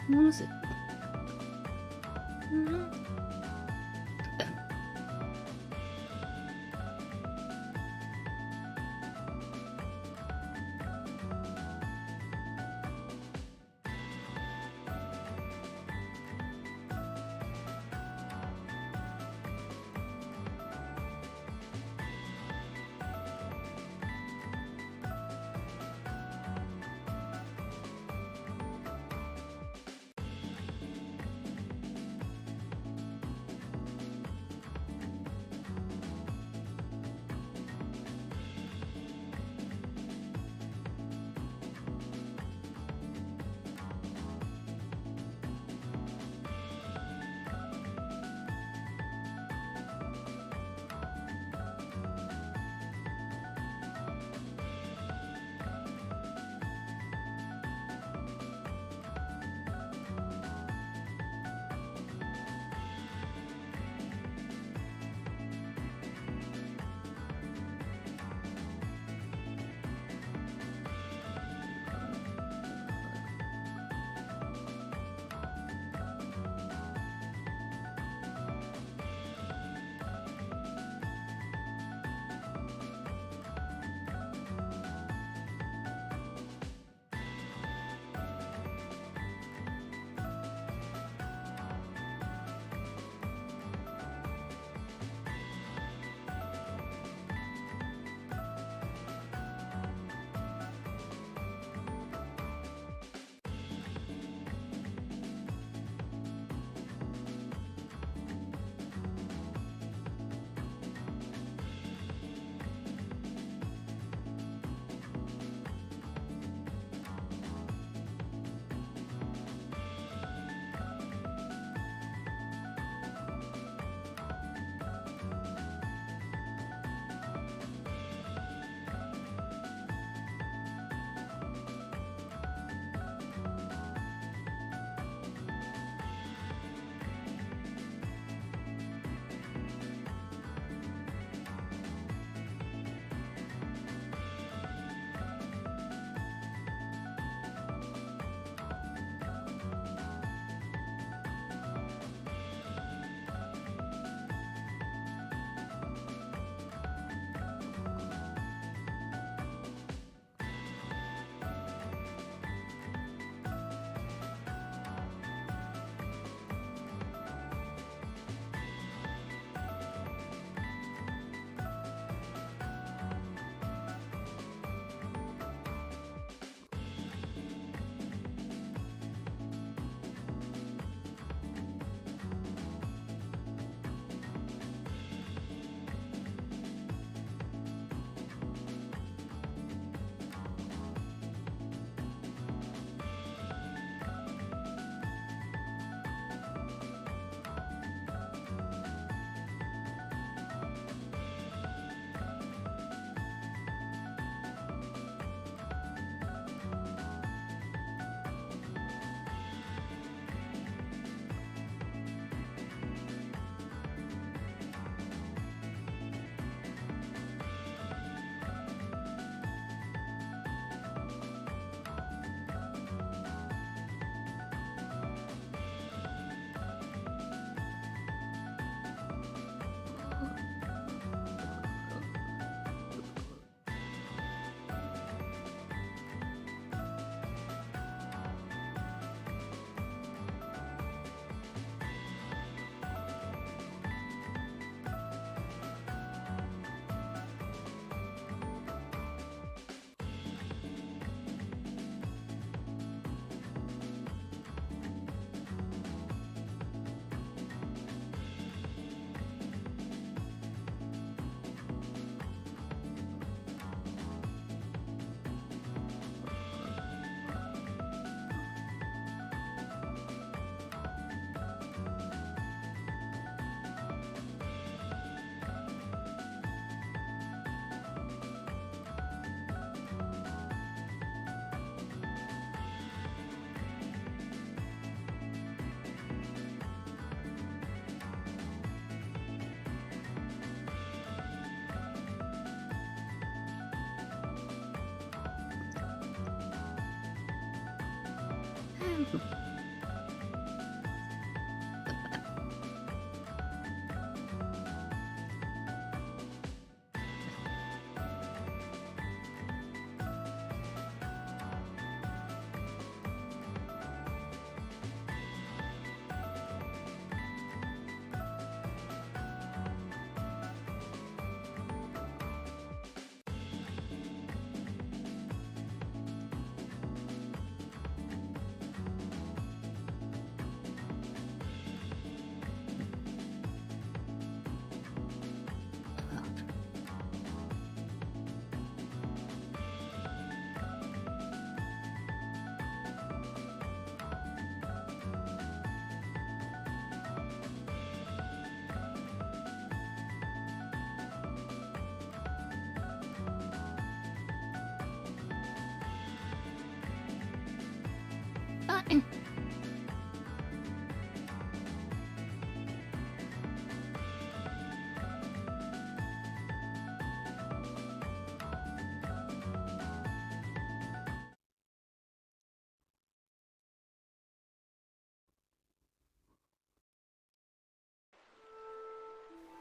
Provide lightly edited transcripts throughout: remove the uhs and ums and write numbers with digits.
戻す。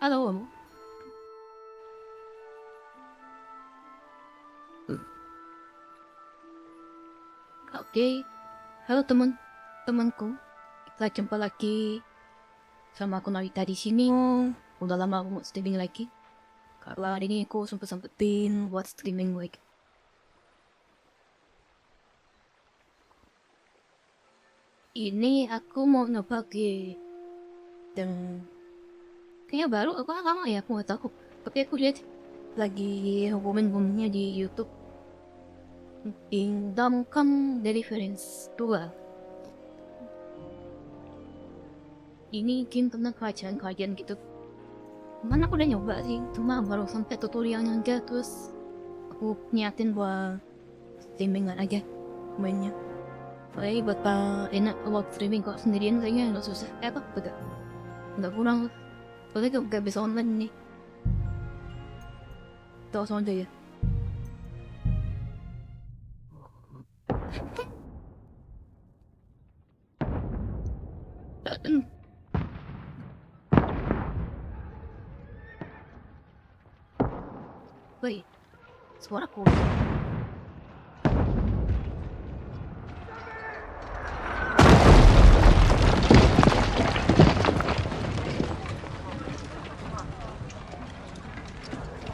Halo. Oke. Halo temanku. Kita jumpa lagi sama aku Narita di sini. Udah lama aku mau streaming lagi. Karena hari ini aku sempetin buat streaming lagi. Ini aku mau nyoba dan kayaknya baru, aku lama ya, aku nggak tahu. Tapi aku lihat lagi komen-komennya di YouTube. Kingdom Deliverance 2. Ini game tentang kerajaan gitu. Mana aku udah nyoba sih, cuma baru sampai tutorialnya aja, terus aku niatin buat streamingan aja mainnya. Soalnya buat enak buat streaming kok sendirian kayaknya nggak susah. Nggak kurang. Soalnya gak bisa online nih. Tahu sama aja ya. Wait, suara aku.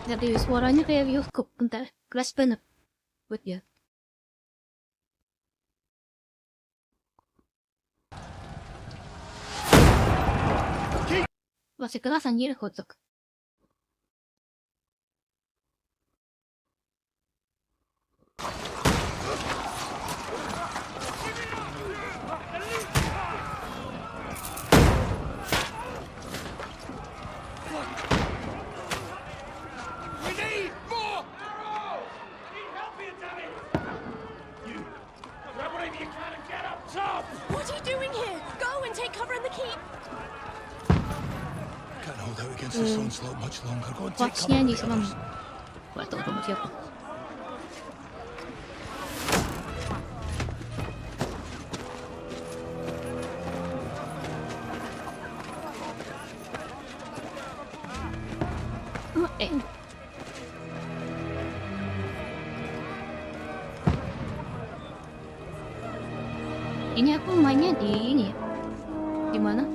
Jadi suaranya kayak bioskop, bentar, keras banget buat ya. Masih keras anjir, kocok. What are you doing here? Go and take cover in the keep. Can't hold out against this onslaught much longer. Go and take Watchnya cover. di sama. Gak tau sama siapa. Ini aku mainnya di ini ya. Di mana?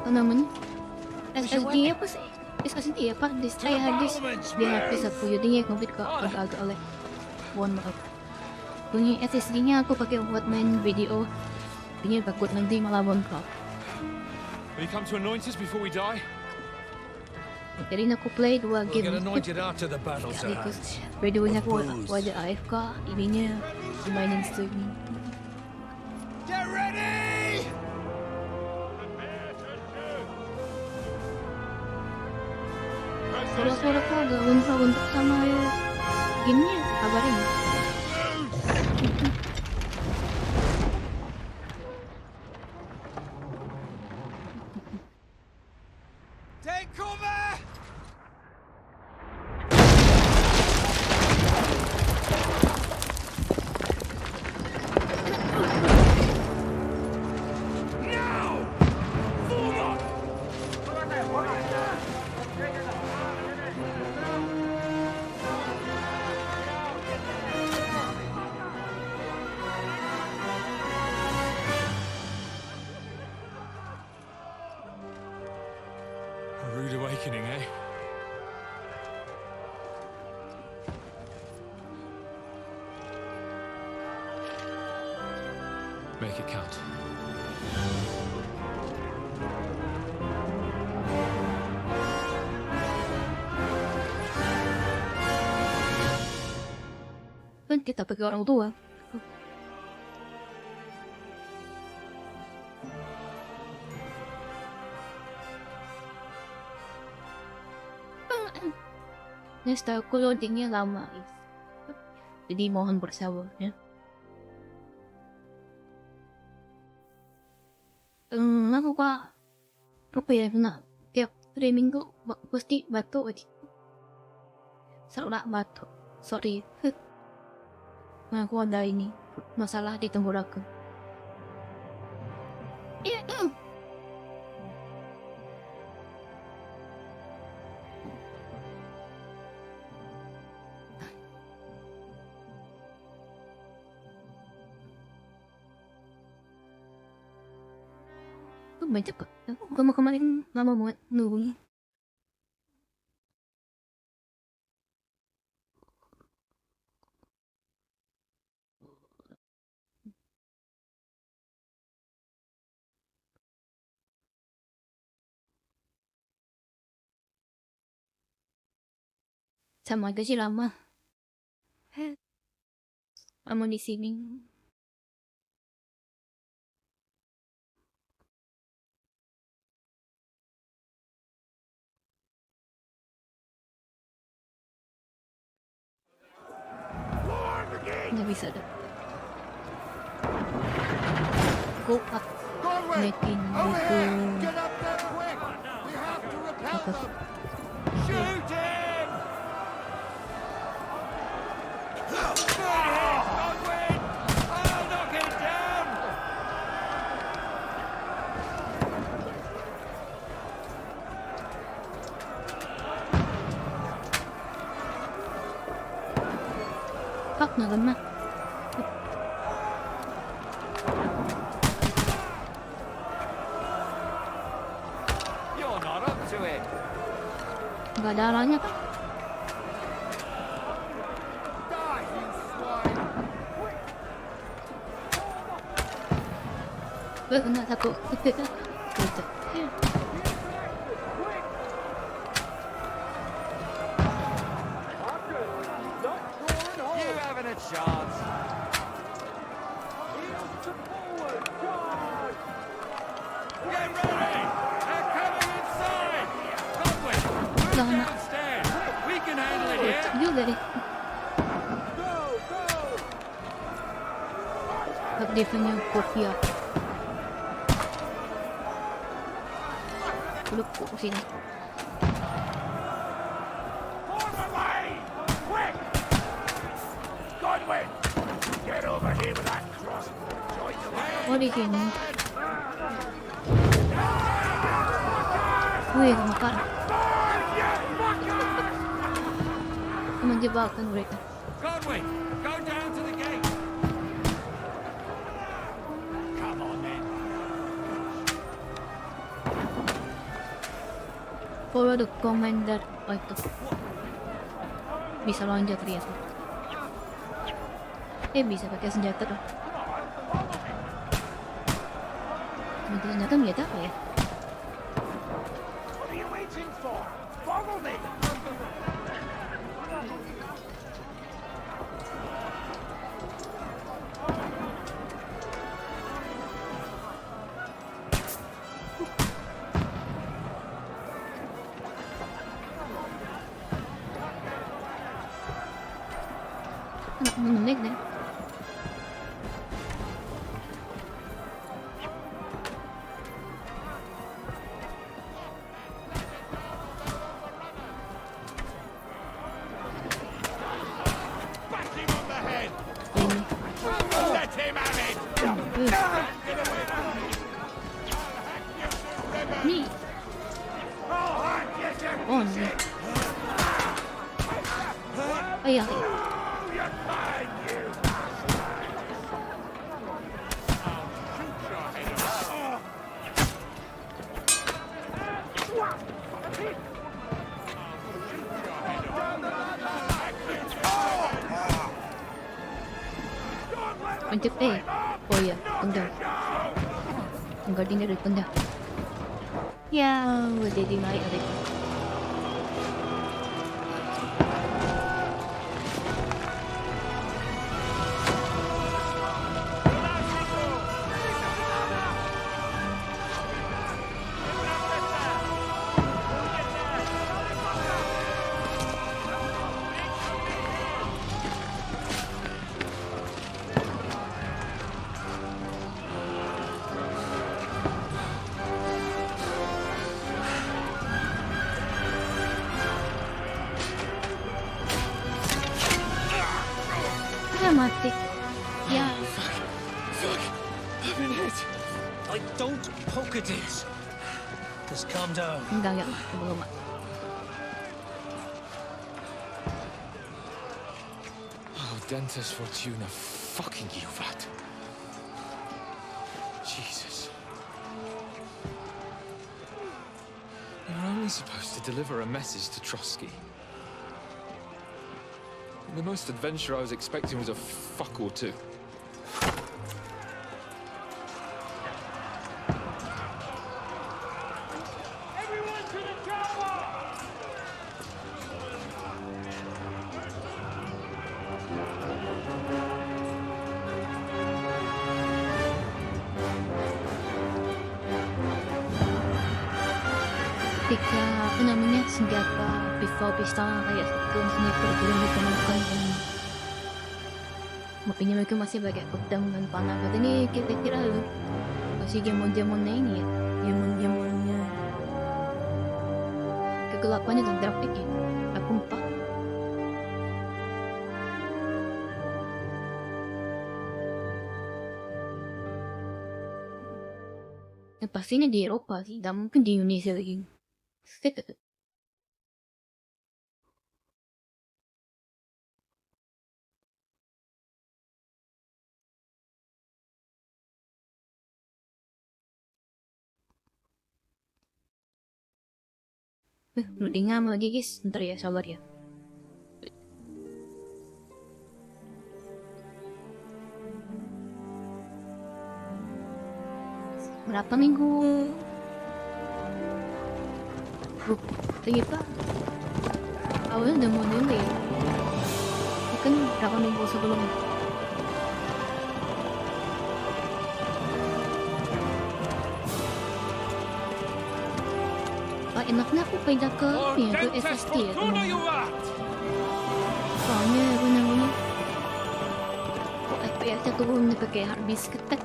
Apa namanya? SSD apa sih? SSD apa? Saya hadis di HP aku, jadinya komplit kok agak-agak oleh. Mohon maaf. Punya SSD-nya aku pakai buat main video. Ini takut nanti malah bongkar. Will you come to anoint us before we die? Jadi aku play 2 game Sekaligus videonya aku wajah AFK, ininya mainin streaming. Get ready! Suara-suara aku agak gontok sama gamenya, kabarin. Take cover! Make it count. Kan kita bagi orang tua. Ini style clothingnya lama, jadi mohon bersabar ya. Aku kak apa ya, tiap 3 minggu pasti batuk aja. Selalu batuk. Sorry. Aku ada ini masalah di tenggorokan. Banyak kok. Kemarin lama banget nunggunya. Sama aja sih lama. Lama di sini. Nggak bisa deh. Go up. Making buku. Apa? Shoot him! Godwin! Oh, knock it down! Fuck na naman. You're not up to it. Nggak ada arahnya kan? Die, you swine! Kena satu. Gitu. You haven't a chance. Get ready! They're coming inside! Godwin, move Jangan. downstairs! We can handle it here! Juga deh. Hak defennya kopi apa? Lu kok sini. Form away! Quick! Godwin! Get over here with that cross! Join the way! Oh di sini. Wih, makan. Menjebakan mereka. Godwin, go down to the gate! Come on then! Follow the commander. Oh itu. Bisa loncat ternyata. Bisa pakai senjata tuh. Pakai senjata ngeliat apa ya? What are you waiting for? Follow me! Anak menek deh. Back him on the head! Ini. Let him have it! Nih. I'll hack you, you Oh nih. Oh iya. Lanjut Oh iya, tendang. Guardian dari tendang. Ya, udah jadi naik ada. Mati. Ya, Fuck! I've been hit! Don't poke at it. Just calm down. enggak belum. Oh, Dentes Fortuna, fucking you, Vat. Jesus. You're only supposed to deliver a message to Trotsky. The most adventure I was expecting was a fuck or two. Everyone to the chopper! Ketika apa namanya senjata pistol kayak shotgun sniper belum ditemukan dan makanya mereka masih pakai pedang dan panah. Berarti ini kita kira masih zaman-zamannya ini ya, zaman-zamannya kegelapannya dan grafiknya. Aku lupa. Pastinya di Eropa sih, dan mungkin di Indonesia lagi. Udah ngam lagi guys, ntar ya sabar ya. Berapa minggu? Ternyata awalnya udah mau delay. Kan berapa minggu sebelumnya? Enaknya aku pindah ke ini ya, ke SSD ya teman-teman. Soalnya apa namanya, kok FPS-nya turun pakai hard disk ketek.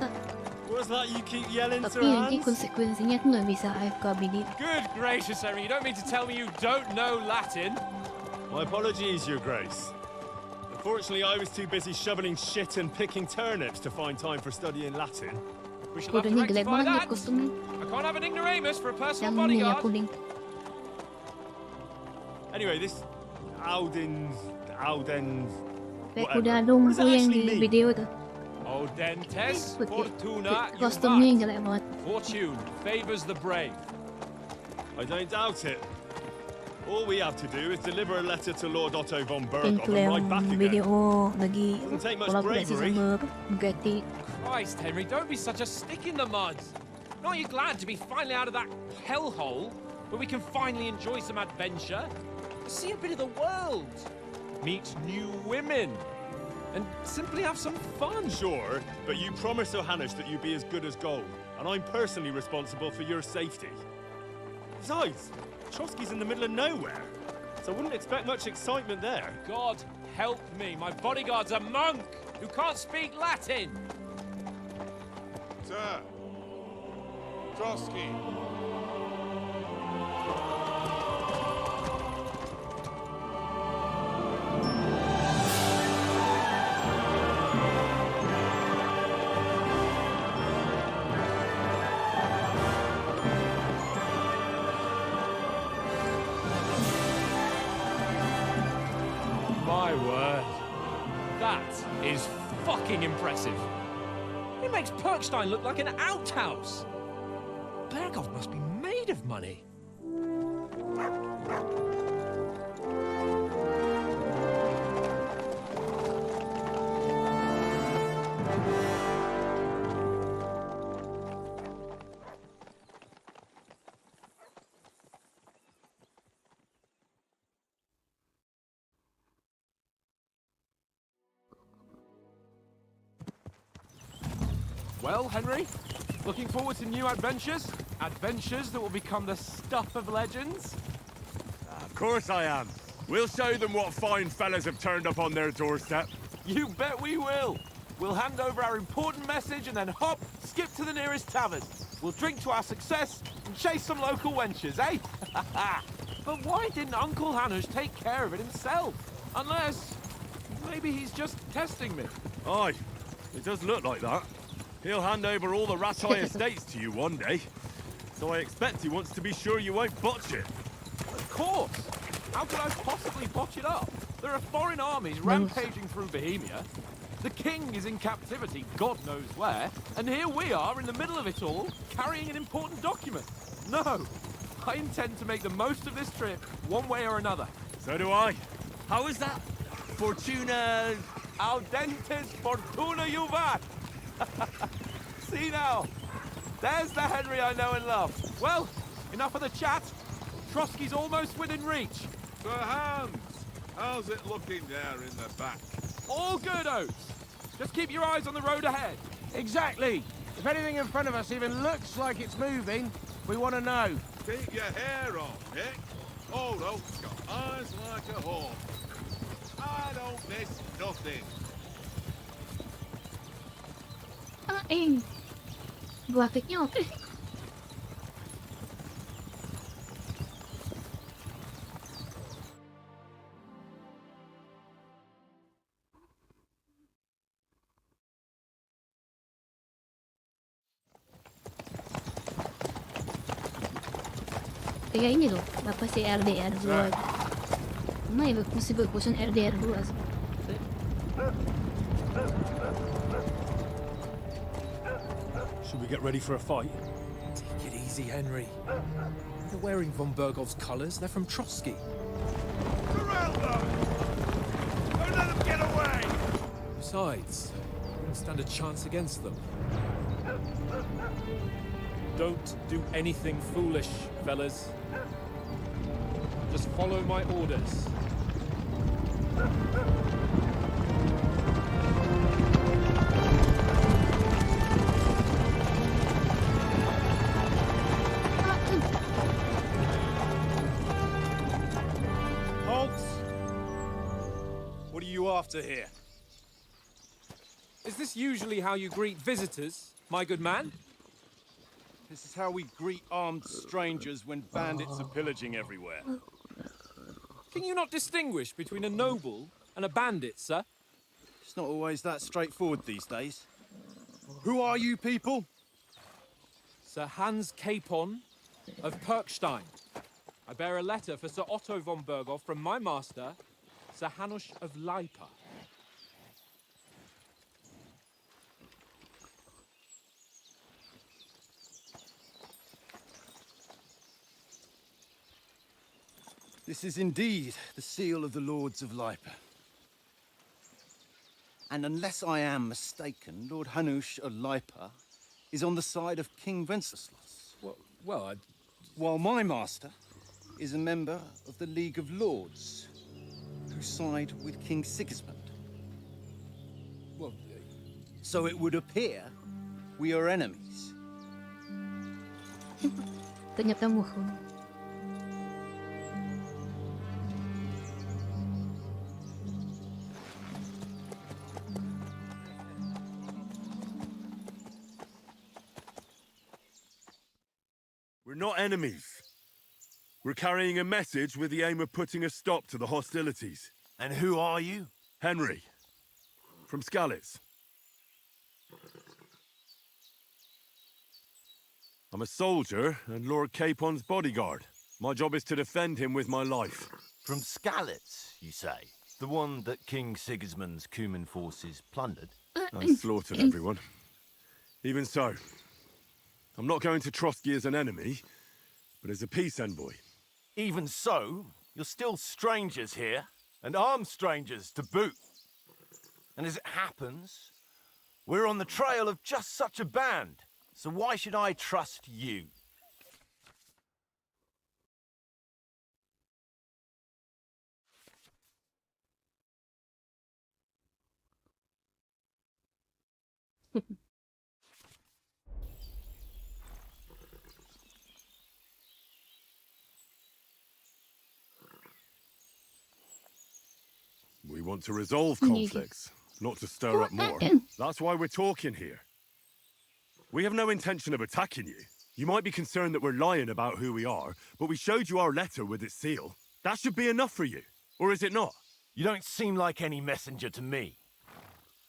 Tapi nanti konsekuensinya aku nggak bisa AFK begini. Good gracious, Henry, you don't mean to tell me you don't know Latin? My apologies, Your Grace. Unfortunately, I was too busy shoveling shit and picking turnips to find time for studying Latin. We shall have to Kodenya jelek rectify banget that. kostumnya. I can't have an ignoramus for a personal Yang minyak bodyguard. kuning. Anyway, this Auden... Kayak whatever. udah What dong does that yang actually di mean? video tuh. Oh, Dentes Fortuna, Kostumnya yang Juvat. jelek banget. Fortune favors the brave. I don't doubt it. All we have to do is deliver a letter to Lord Otto von Yang Berghoff and ride back yang again. video lagi Doesn't take much kolaborasi bravery. sama Bugatti. Christ, Henry, don't be such a stick in the mud. Aren't you glad to be finally out of that hellhole where we can finally enjoy some adventure? See a bit of the world, meet new women, and simply have some fun. Sure, but you promised Johannes that you'd be as good as gold, and I'm personally responsible for your safety. Besides, Trotsky's in the middle of nowhere, so I wouldn't expect much excitement there. God help me, my bodyguard's a monk who can't speak Latin. Sir! Trotsky! My word, that is fucking impressive. It makes Perkstein look like an outhouse. Berghoff must be made of money. Well, Henry, looking forward to new adventures? Adventures that will become the stuff of legends? Of course I am. We'll show them what fine fellas have turned up on their doorstep. You bet we will. We'll hand over our important message and then hop, skip to the nearest tavern. We'll drink to our success and chase some local wenches, eh? But why didn't Uncle Hanush take care of it himself? Unless, maybe he's just testing me. Aye, it does look like that. He'll hand over all the Ratai estates to you one day. So I expect he wants to be sure you won't botch it. Of course. How could I possibly botch it up? There are foreign armies rampaging through Bohemia. The king is in captivity, God knows where. And here we are in the middle of it all, carrying an important document. No, I intend to make the most of this trip, one way or another. So do I. How is that? Fortuna... Audentes fortuna juvat! See now, there's the Henry I know and love. Well, enough of the chat. Trotsky's almost within reach. Sir Hans, how's it looking there in the back? All good, Oates. Just keep your eyes on the road ahead. Exactly. If anything in front of us even looks like it's moving, we want to know. Keep your hair on, Nick. Old Oak's got eyes like a hawk. I don't miss nothing. Bakit nyo? Kaya ini loh, Bapak si RDR 2. May possible po siyang RDR 2. Should we get ready for a fight? Take it easy, Henry. They're wearing von Bergov's colours. They're from Trotsky. Corral them! Don't let them get away! Besides, we wouldn't stand a chance against them. Don't do anything foolish, fellas. Just follow my orders. What are you after here? Is this usually how you greet visitors, my good man? This is how we greet armed strangers when bandits are pillaging everywhere. Can you not distinguish between a noble and a bandit, sir? It's not always that straightforward these days. Who are you people? Sir Hans Capon of Perkstein. I bear a letter for Sir Otto von Berghoff from my master, Sir Hanush of Lipa. This is indeed the seal of the Lords of Lipa. And unless I am mistaken, Lord Hanush of Lipa is on the side of King Wenceslas. Well, While my master is a member of the League of Lords, who side with King Sigismund. well, So it would appear we are enemies. Ternyata musuh. We're not enemies. We're carrying a message with the aim of putting a stop to the hostilities. And who are you? Henry, from Skalitz. I'm a soldier and Lord Capon's bodyguard. My job is to defend him with my life. From Skalitz, you say? The one that King Sigismund's Cuman forces plundered? I slaughtered everyone. Even so, I'm not going to Trotsky as an enemy, but as a peace envoy. Even so, you're still strangers here, and armed strangers to boot. And as it happens, we're on the trail of just such a band, so why should I trust you? We want to resolve Maybe. conflicts, not to stir up more. That's why we're talking here. We have no intention of attacking you. You might be concerned that we're lying about who we are, but we showed you our letter with its seal. That should be enough for you. Or is it not? You don't seem like any messenger to me.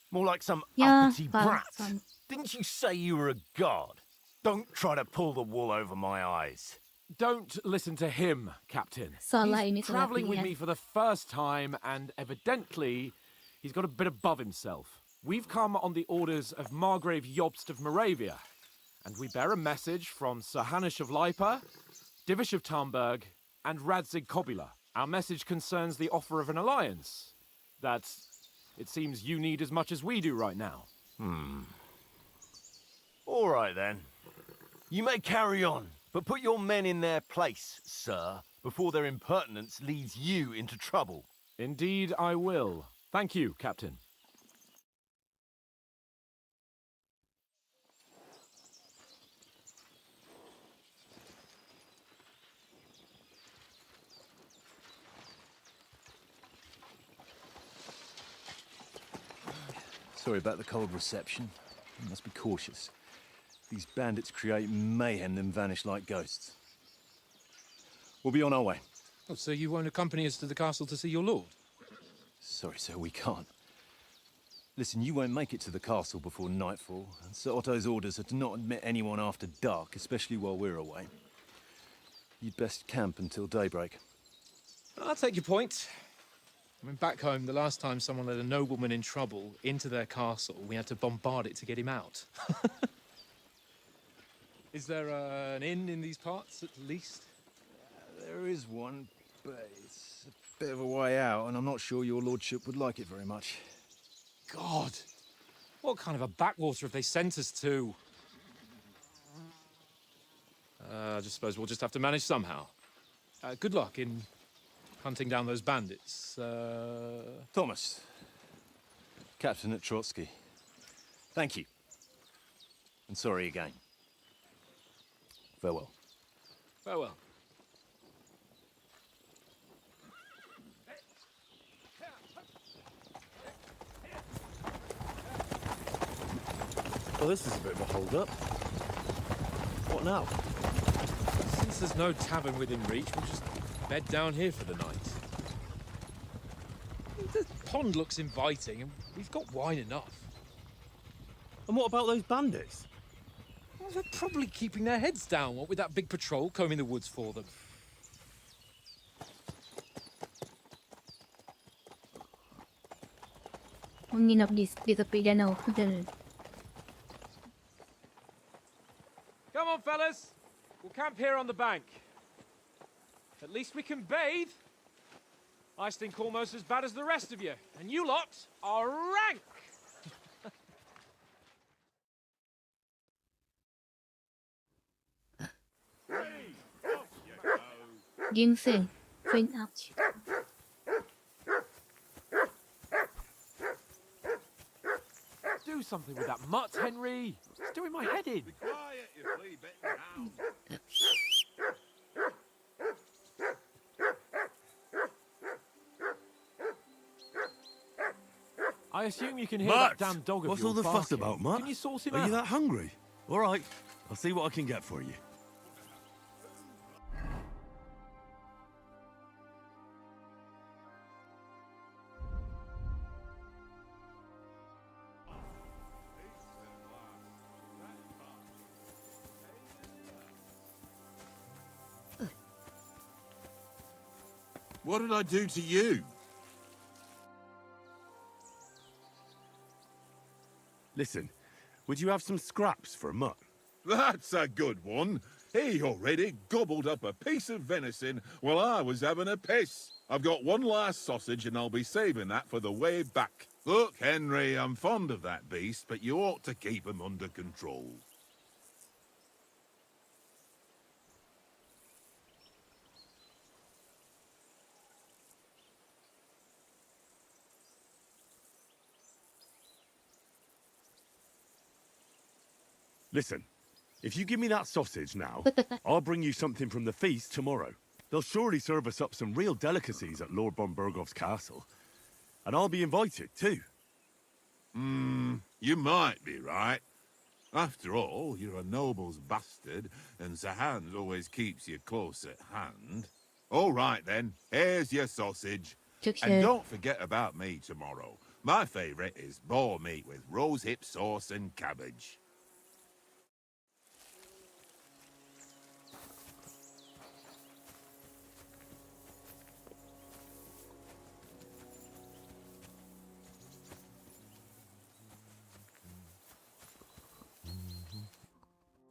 More like some Yeah, uppity but brat. some- Didn't you say you were a god? Don't try to pull the wool over my eyes. Don't listen to him, Captain. Salah ini He's travelling with pelakunya. me for the first time, and evidently, he's got a bit above himself. We've come on the orders of Margrave Jobst of Moravia, and we bear a message from Sir Hanish of Lipa, Divish of Tarnberg, and Radzig Kobula. Our message concerns the offer of an alliance that it seems you need as much as we do right now. All right, then. You may carry on, but put your men in their place, sir, before their impertinence leads you into trouble. Indeed, I will. Thank you, Captain. Sorry about the cold reception. You must be cautious. These bandits create mayhem, then vanish like ghosts. We'll be on our way. Oh, so you won't accompany us to the castle to see your lord? Sorry, sir, we can't. Listen, you won't make it to the castle before nightfall, and Sir Otto's orders are to not admit anyone after dark, especially while we're away. You'd best camp until daybreak. I'll take your point. I mean, back home, the last time someone let a nobleman in trouble into their castle, we had to bombard it to get him out. Is there an inn in these parts, at least? There is one, but it's a bit of a way out, and I'm not sure your lordship would like it very much. God! What kind of a backwater have they sent us to? I just suppose we'll just have to manage somehow. Good luck in hunting down those bandits. Thomas, Captain at Trotsky. Thank you. And sorry again. Farewell. Farewell. Well, this is a bit of a hold-up. What now? Since there's no tavern within reach, we'll just bed down here for the night. The pond looks inviting, and we've got wine enough. And what about those bandits? Well, they're probably keeping their heads down, what with that big patrol combing the woods for them. Menginap di tepi danau. Dan Come on, fellas. We'll camp here on the bank. At least we can bathe. I stink almost as bad as the rest of you. And you lot are rank! ginseng, faint out. Do something with that mutt, Henry. It's doing my head in. Quiet, you flea-bitten hound. I assume you can hear Mutt! that damn dog of What's yours all the fuss barking. about, Mutt? Can you sort him Are out? you that hungry? All right, I'll see what I can get for you. What did I do to you? Listen, would you have some scraps for a mutt? That's a good one. He already gobbled up a piece of venison while I was having a piss. I've got one last sausage and I'll be saving that for the way back. Look, Henry, I'm fond of that beast, but you ought to keep him under control. Listen, if you give me that sausage now, I'll bring you something from the feast tomorrow. They'll surely serve us up some real delicacies at Lord von Bergov's castle. And I'll be invited, too. You might be right. After all, you're a noble's bastard, and Sir Hans always keeps you close at hand. All right, then. Here's your sausage. And don't forget about me tomorrow. My favourite is boar meat with rosehip sauce and cabbage.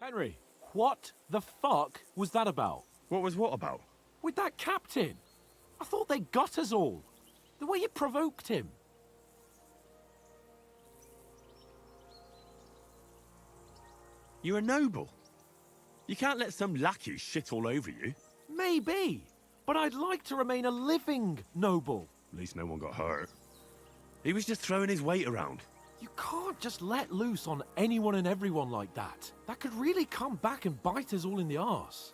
Henry, what the fuck was that about? What was what about? With that captain? I thought they got us all. The way you provoked him. You're a noble. You can't let some lackey shit all over you. Maybe, but I'd like to remain a living noble. At least no one got hurt. He was just throwing his weight around. You can't just let loose on anyone and everyone like that. That could really come back and bite us all in the arse.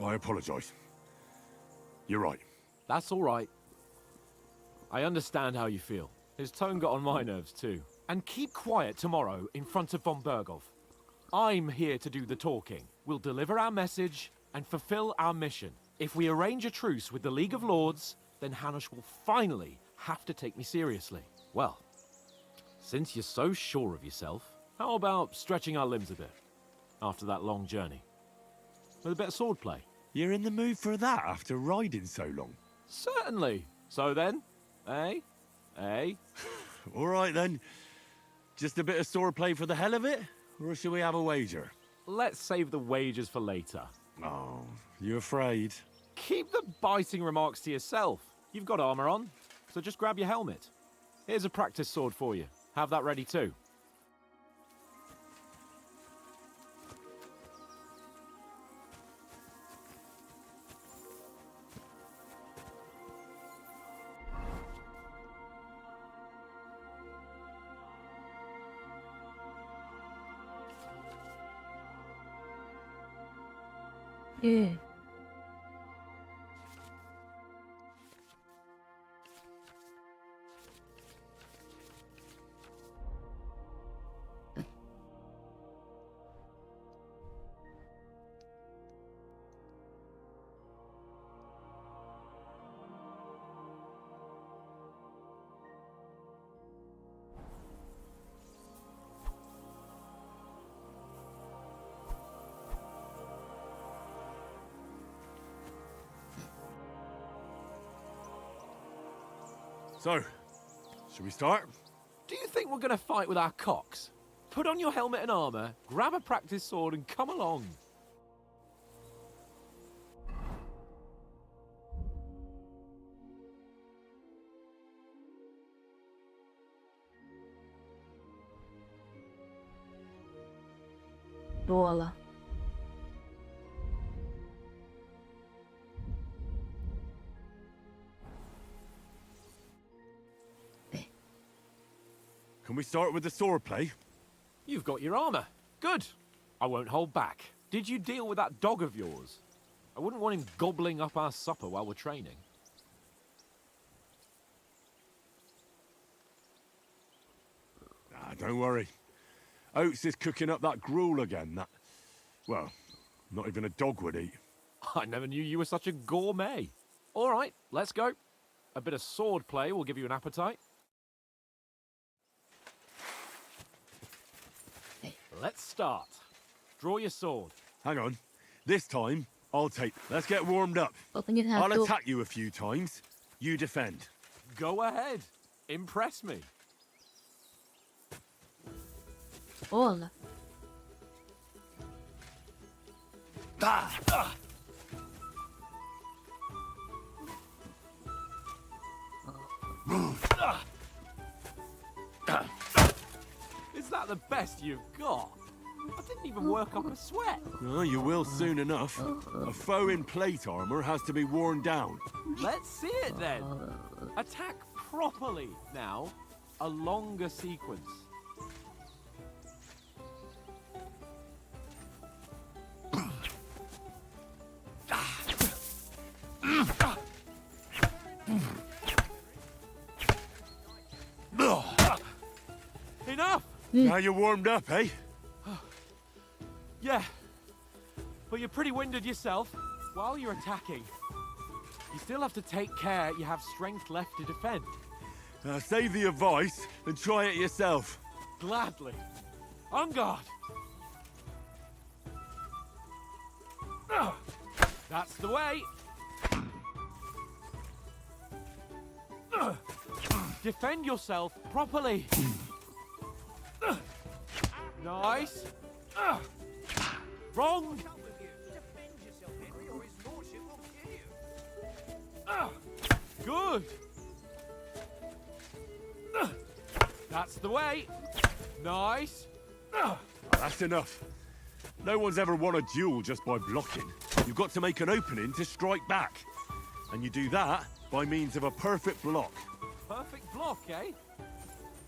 I apologise. You're right. That's all right. I understand how you feel. His tone got on my nerves too. And keep quiet tomorrow in front of von Berghoff. I'm here to do the talking. We'll deliver our message and fulfill our mission. If we arrange a truce with the League of Lords, then Hanush will finally have to take me seriously. Well, since you're so sure of yourself, how about stretching our limbs a bit after that long journey? With a bit of swordplay. You're in the mood for that after riding so long? Certainly. So then, eh? All right then. Just a bit of swordplay for the hell of it? Or shall we have a wager? Let's save the wagers for later. Oh, you afraid? Keep the biting remarks to yourself. You've got armor on, so just grab your helmet. Here's a practice sword for you. Have that ready too. Yeah. So, should we start? Do you think we're going to fight with our cocks? Put on your helmet and armor, grab a practice sword and come along. Bola. Can we start with the swordplay? You've got your armor. Good. I won't hold back. Did you deal with that dog of yours? I wouldn't want him gobbling up our supper while we're training. Ah, don't worry. Oates is cooking up that gruel again, that... Well, not even a dog would eat. I never knew you were such a gourmet. All right, let's go. A bit of sword play will give you an appetite. Let's start. Draw your sword. Hang on. This time, I'll take... Let's get warmed up. Open have I'll to... attack you a few times. You defend. Go ahead. Impress me. Bola. Is that the best you've got? I didn't even work up a sweat. Oh, you will soon enough. A foe in plate armor has to be worn down. Let's see it then. Attack properly now. A longer sequence. enough. Now you're warmed up, eh? Yeah. But you're pretty winded yourself. While you're attacking, you still have to take care you have strength left to defend. Save the advice and try it yourself. Gladly. On guard. That's the way. Defend yourself properly. Nice. Wrong. Good. That's the way. Nice. That's enough. No one's ever won a duel just by blocking. You've got to make an opening to strike back. And you do that by means of a perfect block. Perfect block, eh?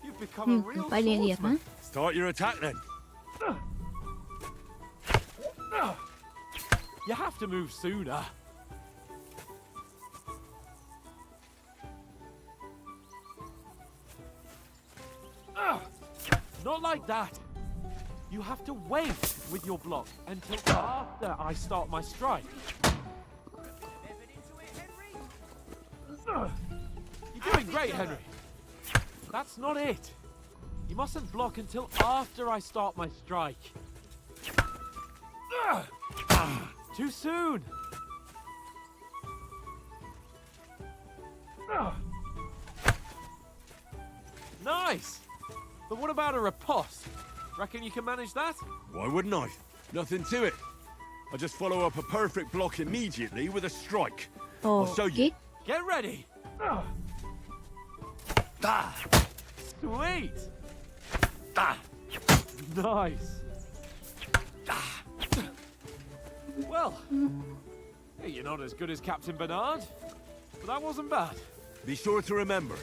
You've become a real Phải liền liệt hả? swordsman. Start your attack then. You have to move sooner. Not like that. You have to wait with your block until after I start my strike. You're doing great, Henry. That's not it. You mustn't block until after I start my strike. Too soon. Nice. But what about a riposte? Reckon you can manage that? Why wouldn't I? Nothing to it. I just follow up a perfect block immediately with a strike. I'll show you. Okay. Get ready. Sweet. Nice. Well, you're not as good as Captain Bernard, but that wasn't bad. Be sure to remember,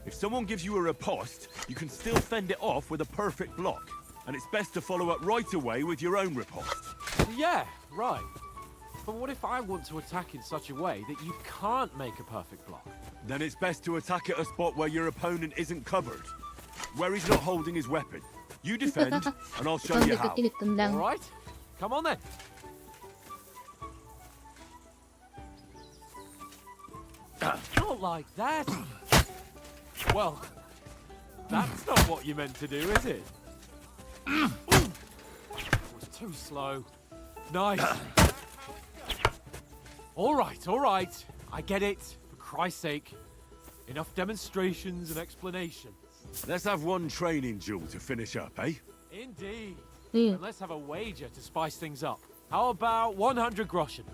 if someone gives you a riposte, you can still fend it off with a perfect block. And it's best to follow up right away with your own riposte. Yeah, right. But what if I want to attack in such a way that you can't make a perfect block? Then it's best to attack at a spot where your opponent isn't covered. Where he's not holding his weapon. You defend, and I'll show Con you bị how. cái lịch tầm All đăng. right. Come on then. Not like that. Well, that's not what you meant to do, is it? That was too slow. Nice. All right. I get it. For Christ's sake. Enough demonstrations and explanations. Let's have one training duel to finish up, eh? Indeed. Ừ. And let's have a wager to spice things up. How about 100 groschen?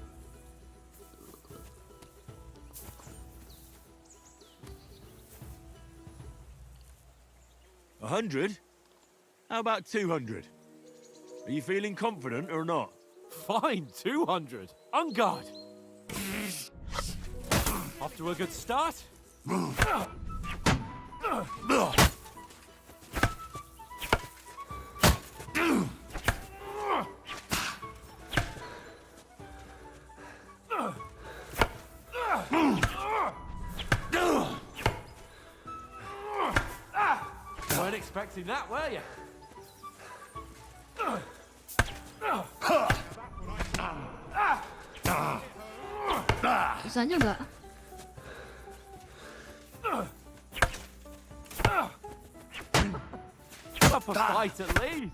A 100? How about 200? Are you feeling confident or not? Fine, 200. On guard. Off to a good start. Weren't expecting that, were you? Susahnya enggak? Up a fight at least.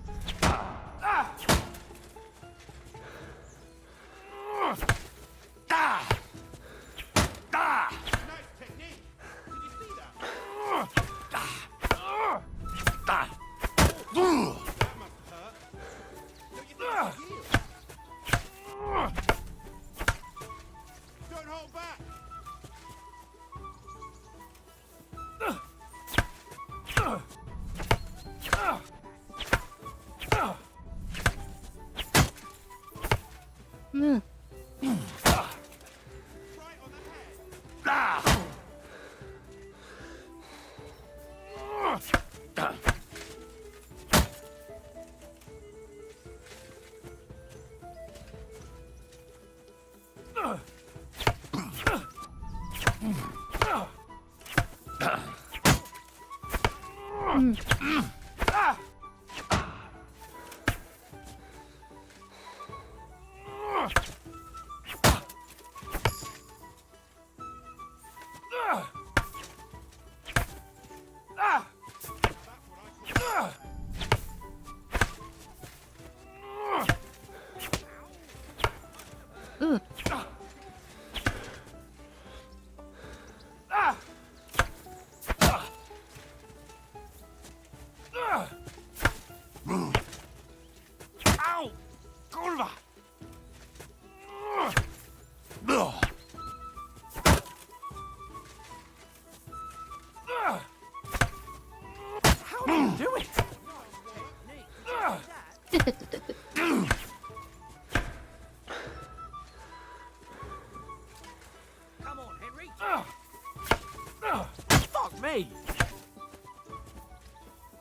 Don't hold back. Hmm.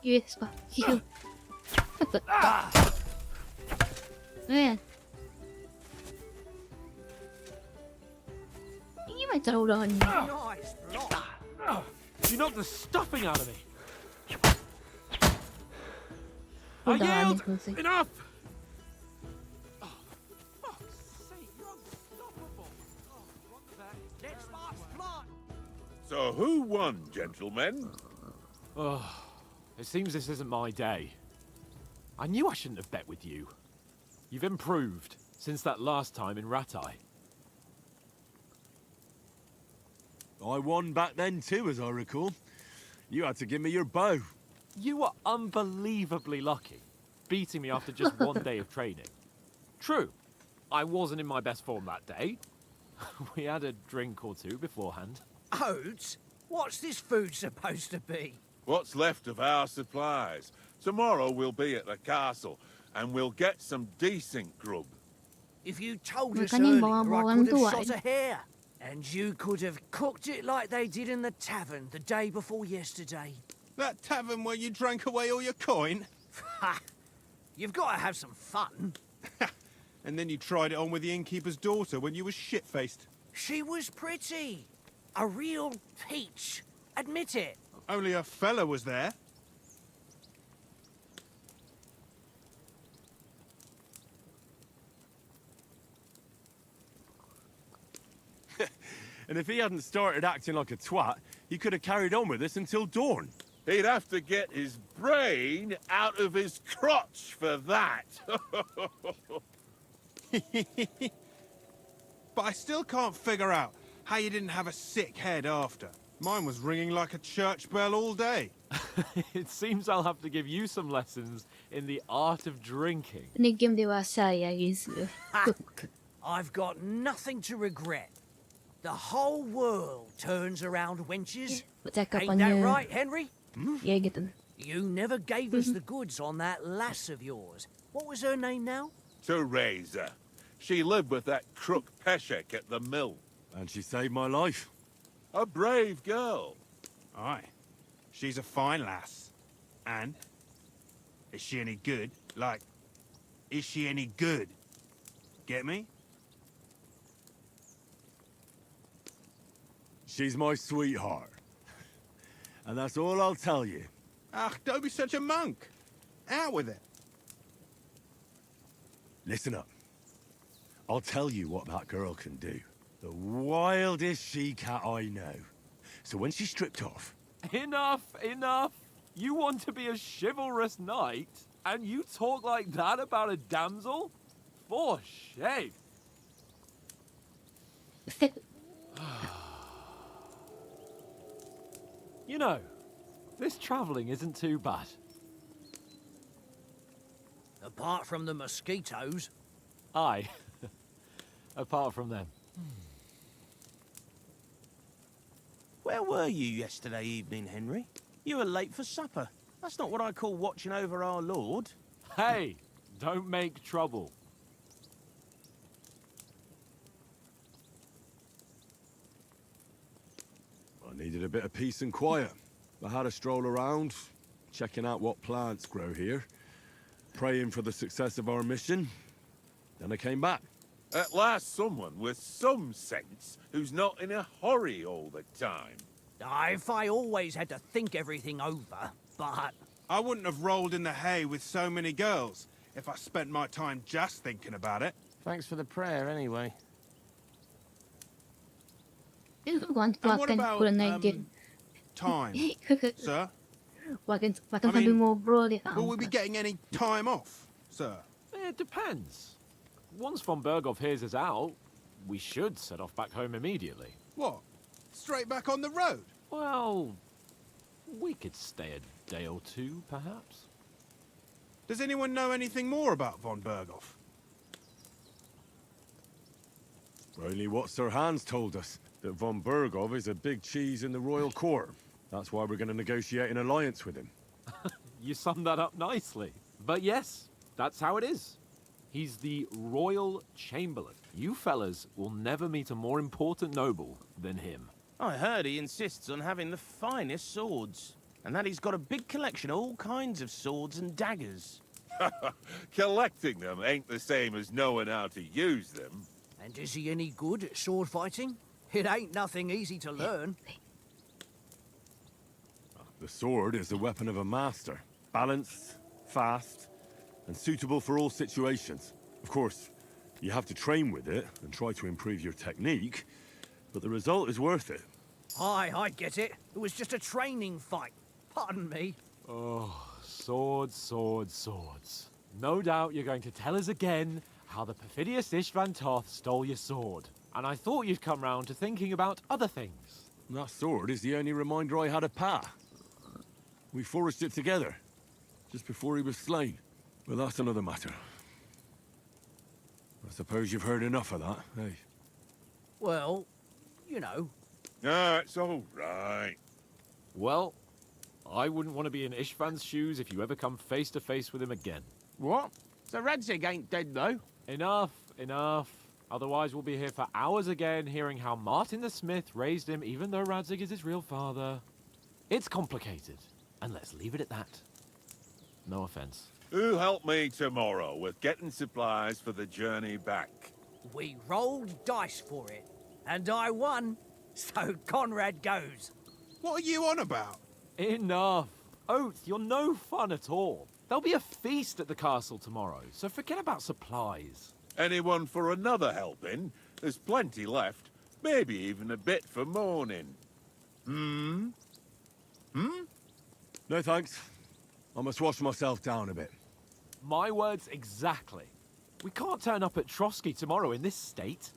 いいですか。ちょっと。ねえ。今言ったら俺はね。 You knocked the stuffing out of me. I Hold on, yield! Lucy. Enough! So who won, gentlemen? Oh, it seems this isn't my day. I knew I shouldn't have bet with you. You've improved since that last time in Ratai. I won back then too, as I recall. You had to give me your bow. You were unbelievably lucky, beating me after just one day of training. True, I wasn't in my best form that day. We had a drink or two beforehand. Oats? What's this food supposed to be? What's left of our supplies. Tomorrow we'll be at the castle, and we'll get some decent grub. If you told us Makanya earlier, bawa I bawang could have tua. shot a hare. And you could have cooked it like they did in the tavern the day before yesterday. That tavern where you drank away all your coin? Ha! You've got to have some fun. And then you tried it on with the innkeeper's daughter when you were shit-faced. She was pretty. A real peach. Admit it. Only a fella was there. And if he hadn't started acting like a twat, he could have carried on with us until dawn. He'd have to get his brain out of his crotch for that. But I still can't figure out how you didn't have a sick head after. Mine was ringing like a church bell all day. It seems I'll have to give you some lessons in the art of drinking. Ini game dewasa ya guys. I've got nothing to regret. The whole world turns around wenches. Ain't that Percakapannya. right, Henry? Ya gitu. You never gave us the goods on that lass of yours. What was her name now? Teresa. She lived with that crook Peshek at the mill. And she saved my life. A brave girl. Aye. She's a fine lass. And? Is she any good? Like, is she any good? Get me? She's my sweetheart. And that's all I'll tell you. Ach, don't be such a monk. Out with it. Listen up. I'll tell you what that girl can do. The wildest she-cat I know. So when she's stripped off... Enough, enough. You want to be a chivalrous knight, and you talk like that about a damsel? For shame. You know, this travelling isn't too bad. Apart from the mosquitoes. Aye. Apart from them. Where were you yesterday evening, Henry? You were late for supper. That's not what I call watching over our Lord. Hey, don't make trouble. I needed a bit of peace and quiet. I had a stroll around, checking out what plants grow here, praying for the success of our mission. Then I came back. At last someone with some sense who's not in a hurry all the time. If I always had to think everything over, but... I wouldn't have rolled in the hay with so many girls if I spent my time just thinking about it. Thanks for the prayer, anyway. And what about, time, sir? Makan I sambil mean, ngobrol dia. Will we be getting any time off, sir? It depends. Once von Berghoff hears us out, we should set off back home immediately. What? Straight back on the road? Well, we could stay a day or two, perhaps. Does anyone know anything more about von Berghoff? Only what Sir Hans told us, that von Berghoff is a big cheese in the royal court. That's why we're going to negotiate an alliance with him. You summed that up nicely. But yes, that's how it is. He's the Royal Chamberlain. You fellas will never meet a more important noble than him. I heard he insists on having the finest swords. and that he's got a big collection of all kinds of swords and daggers. Collecting them ain't the same as knowing how to use them. And is he any good at sword fighting? It ain't nothing easy to learn. The sword is the weapon of a master. Balanced, fast, and suitable for all situations. Of course, you have to train with it and try to improve your technique, but the result is worth it. Aye, I get it. It was just a training fight. Pardon me. Oh, swords, swords, swords. No doubt you're going to tell us again how the perfidious Istvan Toth stole your sword. And I thought you'd come round to thinking about other things. That sword is the only reminder I had of Pa. We forged it together, just before he was slain. But that's another matter. I suppose you've heard enough of that, eh? Well, you know. Ah, it's all right. Well, I wouldn't want to be in Istvan's shoes if you ever come face to face with him again. What? So Radzig ain't dead, though? Enough, enough. Otherwise we'll be here for hours again hearing how Martin the Smith raised him even though Radzig is his real father. It's complicated, and let's leave it at that. No offense. Who'll help me tomorrow with getting supplies for the journey back? We rolled dice for it, and I won. So Conrad goes. What are you on about? Enough. Oath, you're no fun at all. There'll be a feast at the castle tomorrow, so forget about supplies. Anyone for another helping? There's plenty left. Maybe even a bit for morning. Hmm? No thanks. I must wash myself down a bit. My words exactly. We can't turn up at Trotsky tomorrow in this state.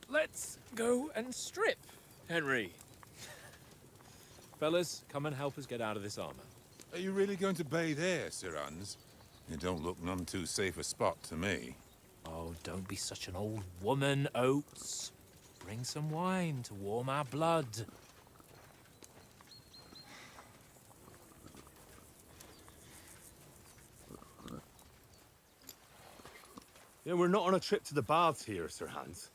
Let's go and strip, Henry. Fellas, come and help us get out of this armor. Are you really going to bathe here, Sir Hans? It don't look none too safe a spot to me. Oh, don't be such an old woman, Oates. Bring some wine to warm our blood. Yeah, we're not on a trip to the baths here, Sir Hans.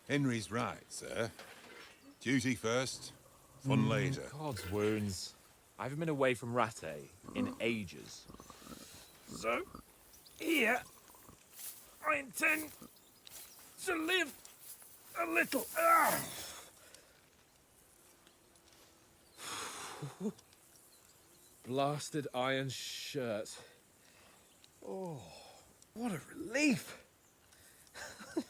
Henry's right, sir. Duty first, fun later. God's wounds. I haven't been away from Rattay in ages. So, here, I intend to live a little. Blasted iron shirt. Oh, what a relief. I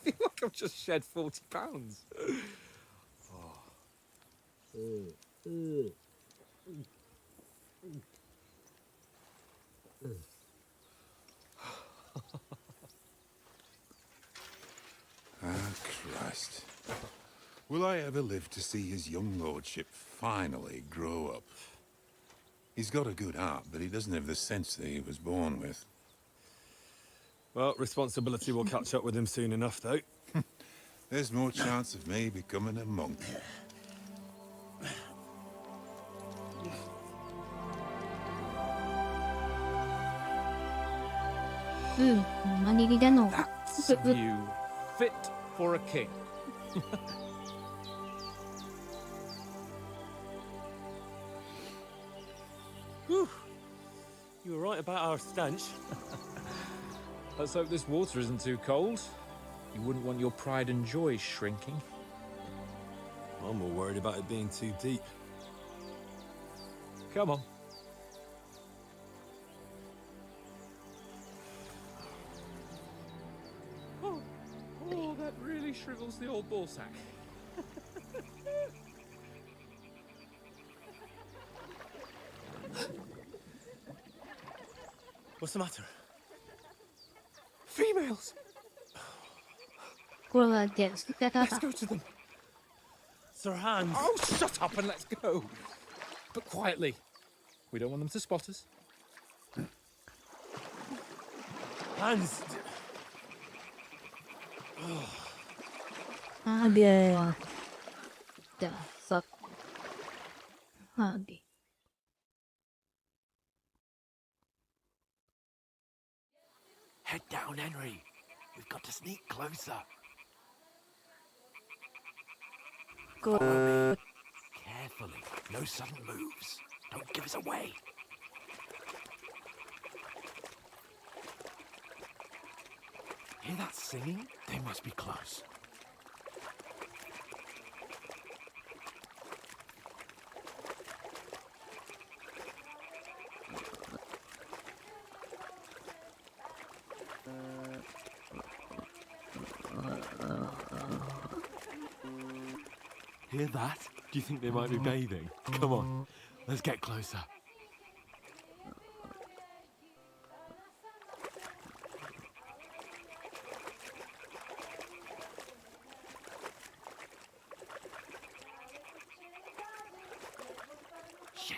feel like I've just shed 40 pounds. Christ. Will I ever live to see his young lordship finally grow up? He's got a good heart, but he doesn't have the sense that he was born with. Well, responsibility will catch up with him soon enough, though. There's more chance of me becoming a monk. That's you fit for a king. Whew. You were right about our stench. Let's hope this water isn't too cold. You wouldn't want your pride and joy shrinking. I'm more worried about it being too deep. Come on. Oh, that really shrivels the old ball sack. What's the matter? Females! Let's Let's go to them. Sir Hans. Oh, shut up and let's go. But quietly. We don't want them to spot us. Hans. Ada. Dasar. Adi. Head down, Henry. We've got to sneak closer. Good. Carefully. No sudden moves. Don't give us away. Hear that singing? They must be close. Hear that? Do you think they might be bathing? Come on, let's get closer. Shit!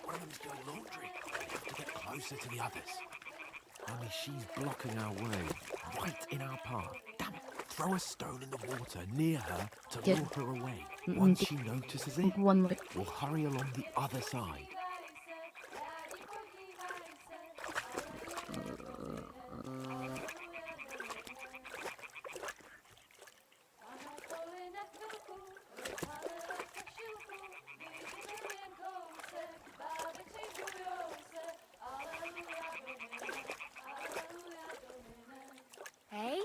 One of them's doing laundry. We have to get closer to the others. Only she's blocking our way, right in our path. Damn it! Throw a stone in the water near her to Yeah. lure her away. Once she notices it, One more. we'll hurry along the other side. Hey?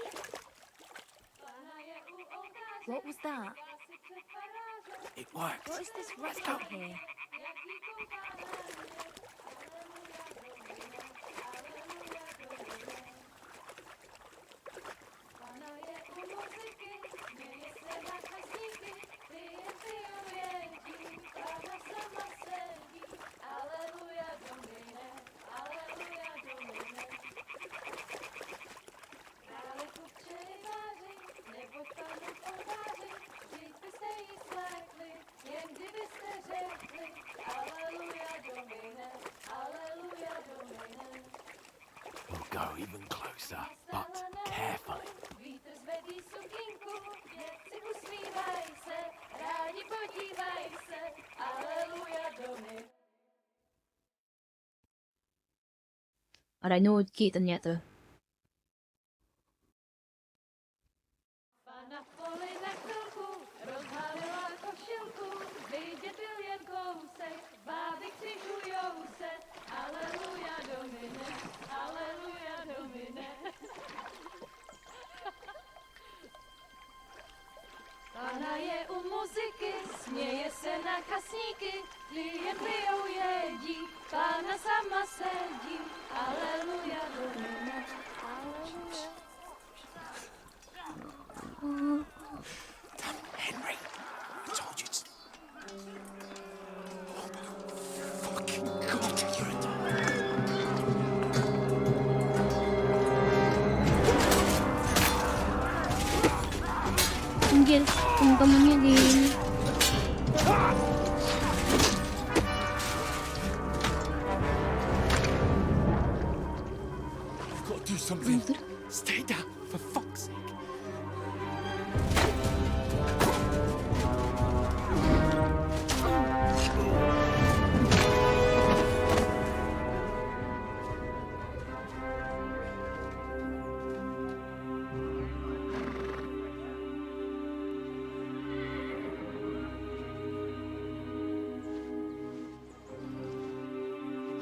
What was that? It worked. What is this Let's wreck go. out here? We'll go even closer, but carefully. Ale nutki to nie to. Pana je u muzyky, směje se na kasníky, klienty ją jedí, Pana sama sedí, aleluja, domine, aleluja. Henry, I told you to... Anjir, temen-temennya gini. We've got to do something. Stay down, for fuck's sake.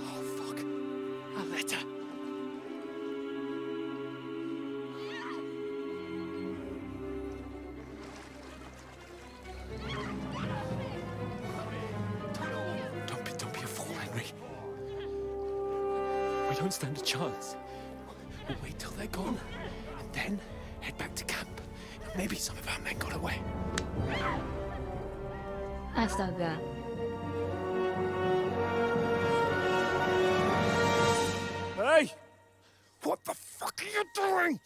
Oh, fuck. A letter. Don't be a fool, Henry. We don't stand a chance. We'll wait till they're gone, and then head back to camp. Maybe some of our men got away. Astaga. Hey! What the fuck are you doing?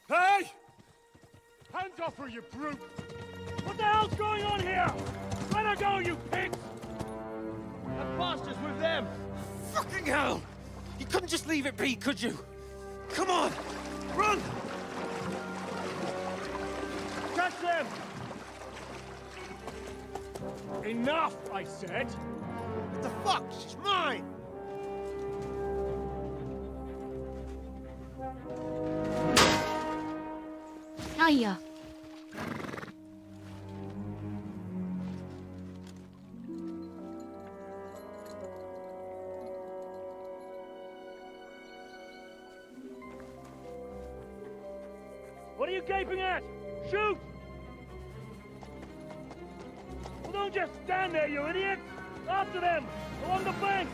Hey! Hands off her, you brute! What the hell's going on here? Let her go, you pigs! That bastard's with them! Fucking hell! You couldn't just leave it be, could you? Come on! Run! Catch them! Enough, I said! What the fuck? She's mine! Ayah. What are you gaping at? Shoot! Well, don't just stand there, you idiot! After them! Along the bank!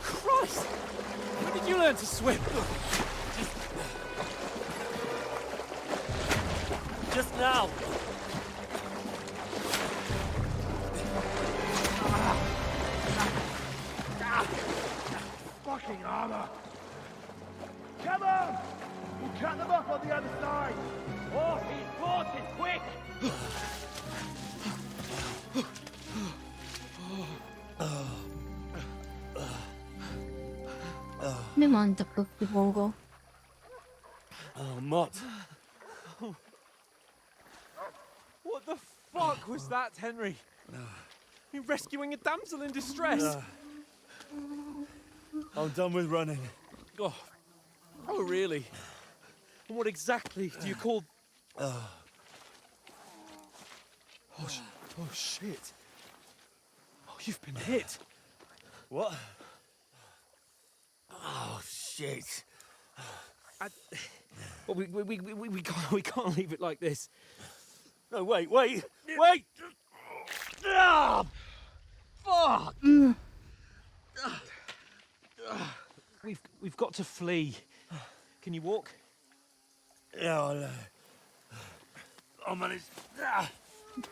Christ! When did you learn to swim? Just now! Fucking armor! Come on! We'll cut them off on the other side! Oh, he's brought it, quick! May mantap tuh di Pogo. Oh, Mott. What the fuck was that, Henry? You rescuing a damsel in distress? I'm done with running. Oh, really? And what exactly do you call... Oh, shit. Oh, you've been hit. What? Oh, shit. Well, we can't leave it like this. No, wait! Ah! Fuck! We've got to flee. Can you walk? Yeah, I'll manage.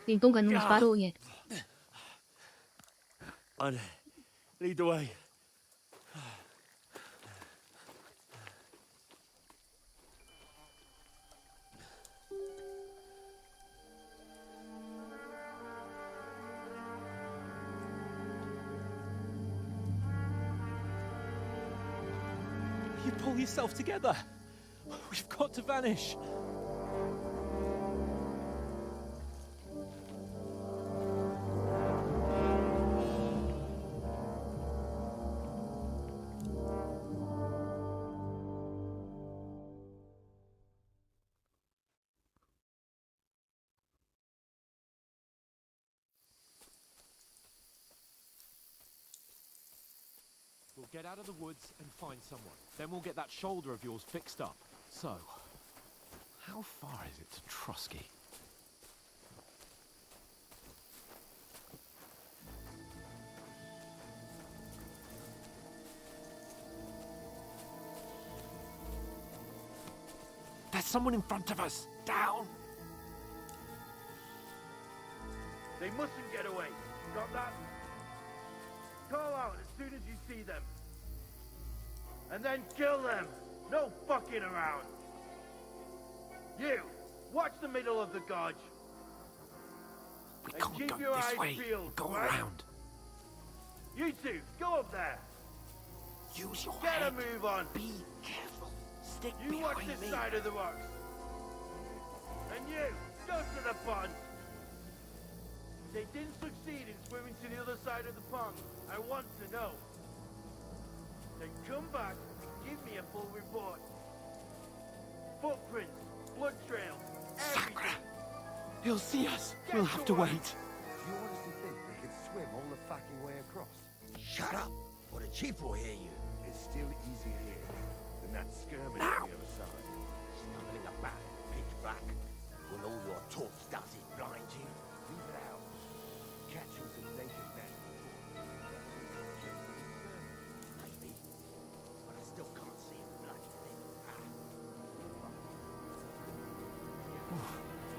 Tingkong ganun mas paro niya. I'd lead the way. You pull yourself together. We've got to vanish. We'll get out of the woods and find someone. Then we'll get that shoulder of yours fixed up. So, how far is it to Trotsky? There's someone in front of us! Down! They mustn't get away. Got that? Call out as soon as you see them. And then kill them. No fucking around. You, watch the middle of the gorge. We And can't keep go your this eyes way. peeled, Go right? around. You two, go up there. Use your Get a head. move on. Be careful. Stick You watch behind this me. side of the rocks. And you, go to the pond. They didn't succeed in swimming to the other side of the pond. I want to know. Then come back and give me a full report. Footprints, blood trails, everything. He'll see us. Get We'll have to going. wait. You honestly think they can swim all the fucking way across? Shut up, or the chief will hear you. It's still easier here than that skirmish Now. on the other side. Stumbling about, pitch black, when all your torch does is blind you. Leave it out. Catching some naked men. Maybe, but I still can't see a bloody thing.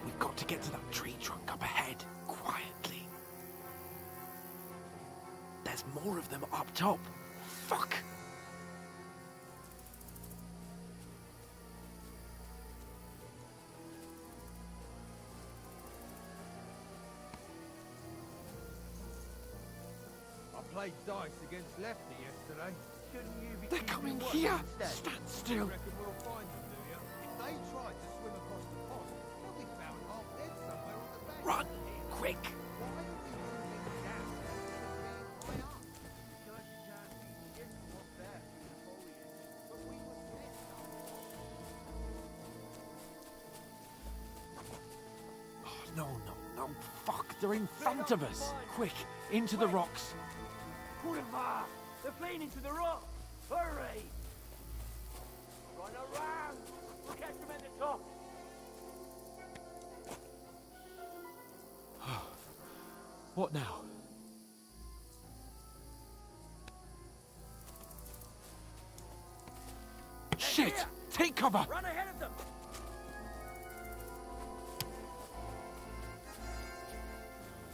We've got to get to that tree trunk up ahead, quietly. There's more of them up top. Fuck! I played dice against Lefty yesterday. Shouldn't you be They're keeping coming watch here! instead? Stand still! Reckon we'll find them, do you? If they tried to swim across the pond, they'll be found half dead somewhere on the bank. Run! Quick! Why are we moving down instead of being high up? Because you can't see shit from up there through the foliage. But we were set up. are in front of us. Quick, into the rocks. Kurva! They're playing into the rock! Hurry! Run around! We'll catch them at the top! What now? Shit! Take cover! Run ahead of them!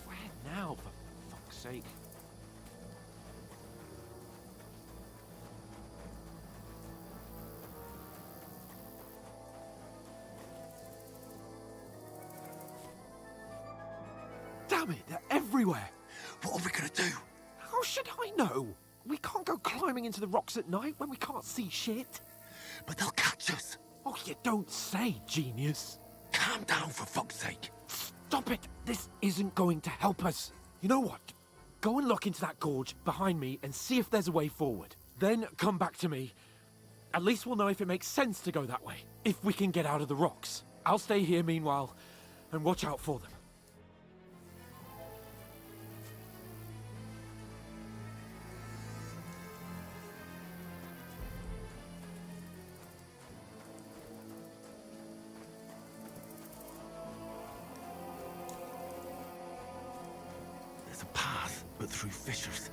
Where now, for fuck's sake? Damn it, they're everywhere! What are we gonna do? How should I know? We can't go climbing into the rocks at night when we can't see shit. But they'll catch us. Oh, you don't say, genius. Calm down, for fuck's sake. Stop it! This isn't going to help us. You know what? Go and look into that gorge behind me and see if there's a way forward. Then come back to me. At least we'll know if it makes sense to go that way. If we can get out of the rocks. I'll stay here meanwhile and watch out for them. There's a path, but through fissures.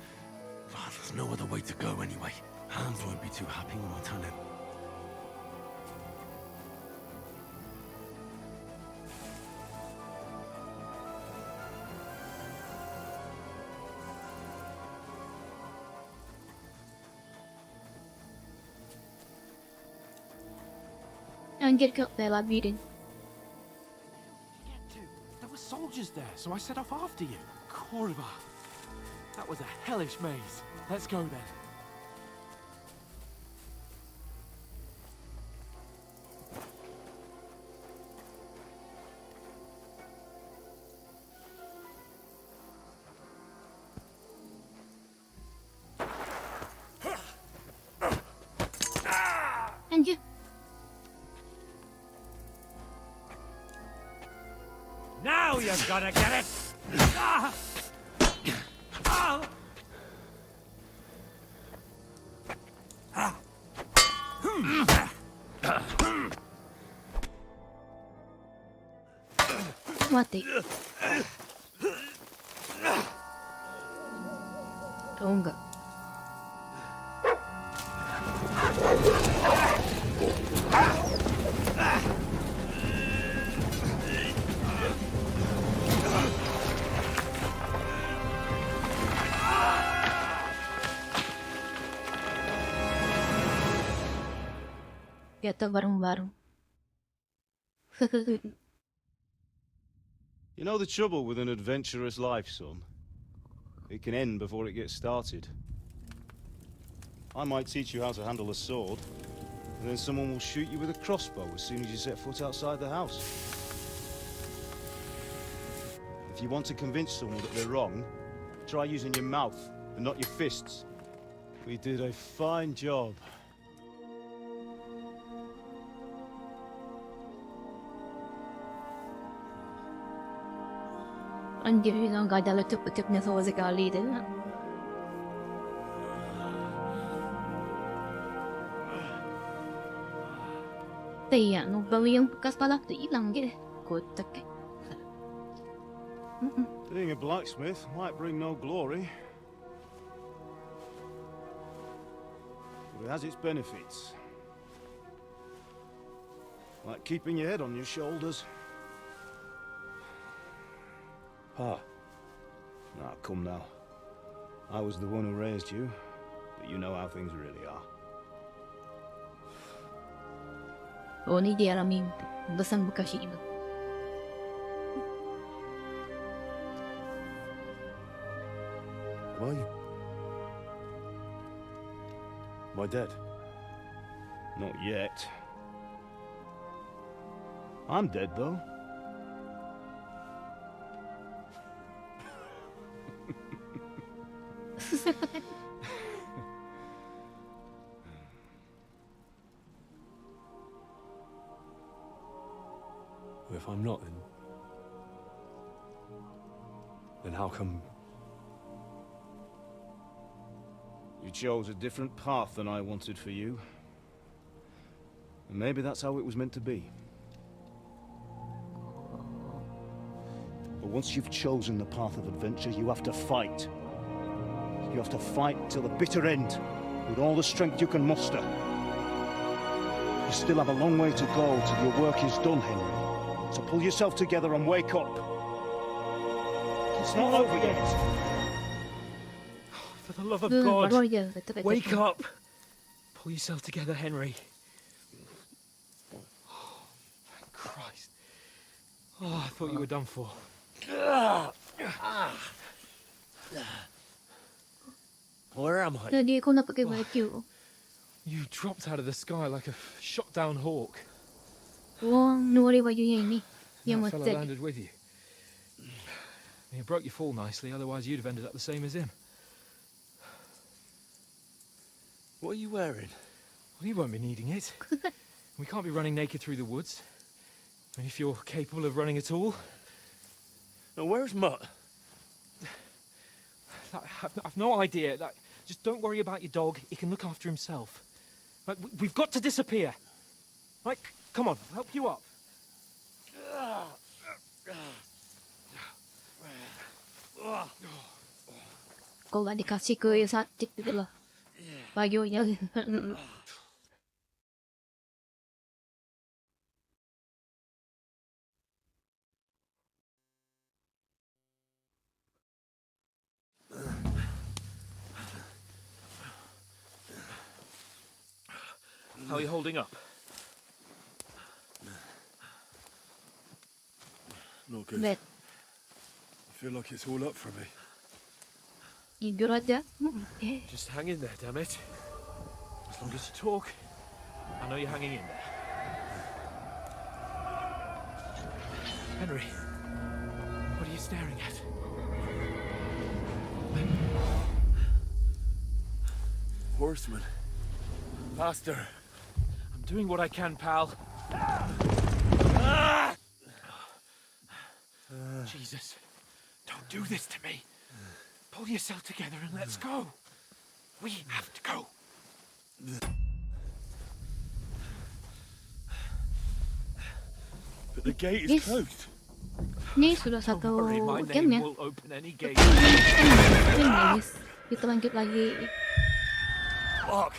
Oh, there's no other way to go anyway. Hans won't be too happy when I tell him. Anjir kok bela birin. Get to. There were soldiers there, so I set off after you. Kurva. That was a hellish maze. Let's go then. Anjir. Now you're gonna get it! Ah! Ah! Mati. Tahu nggak? Kita bareng-bareng. You know the trouble with an adventurous life, son? It can end before it gets started. I might teach you how to handle a sword, and then someone will shoot you with a crossbow as soon as you set foot outside the house. If you want to convince someone that they're wrong, try using your mouth and not your fists. We did a fine job. Anjir, yun gak ada letup-letupnya sama sekali deh. Tiyak, no bawi yang bekas palak tu hilang je. Kotak. Being a blacksmith might bring no glory, but it has its benefits. Like keeping your head on your shoulders. Pa. Now, come now. I was the one who raised you, but you know how things really are. Oh, ni dia Ramim. Besan bekas itu. Am I? Am I dead? Not yet. I'm dead, though. Well, if I'm not, then Then how come... You chose a different path than I wanted for you. And maybe that's how it was meant to be. But once you've chosen the path of adventure, you have to fight. You have to fight till the bitter end, with all the strength you can muster. You still have a long way to go till your work is done, Henry. So pull yourself together and wake up. It's not over yet. For the love of Ừ, God, baru aja. Betul, wake betul. up. Pull yourself together, Henry. Oh, thank Christ. Oh, I thought you were done for. Where am I? Tadi kau nak pakai baju. You dropped out of the sky like a shot-down hawk. Wong nuri bajunya ini. Yang That fella macam. landed with you. You broke your fall nicely, otherwise you'd have ended up the same as him. What are you wearing? Well, you won't be needing it. We can't be running naked through the woods. I mean, if you're capable of running at all. Now, where's Mutt? I've no idea. Just don't worry about your dog. He can look after himself. We've got to disappear. Come on, I'll help you up. Kau gak dikasih ke yang sakit gitu lah. Bajunya. How are you holding up? Not good. Bet. I feel like it's all up for me. Tidur aja. Just hang in there, damn it. As long as you talk, I know you're hanging in there. Henry, what are you staring at? Horseman. Faster. I'm doing what I can, pal. Jesus, don't do this to me. Pull yourself together and let's go. We have to go. But the gate is Yes. closed. Ini sudah Don't satu worry, my game name ya. will open any gate. Game guys. Kita lanjut lagi. Fuck.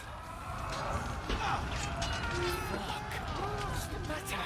What's the matter?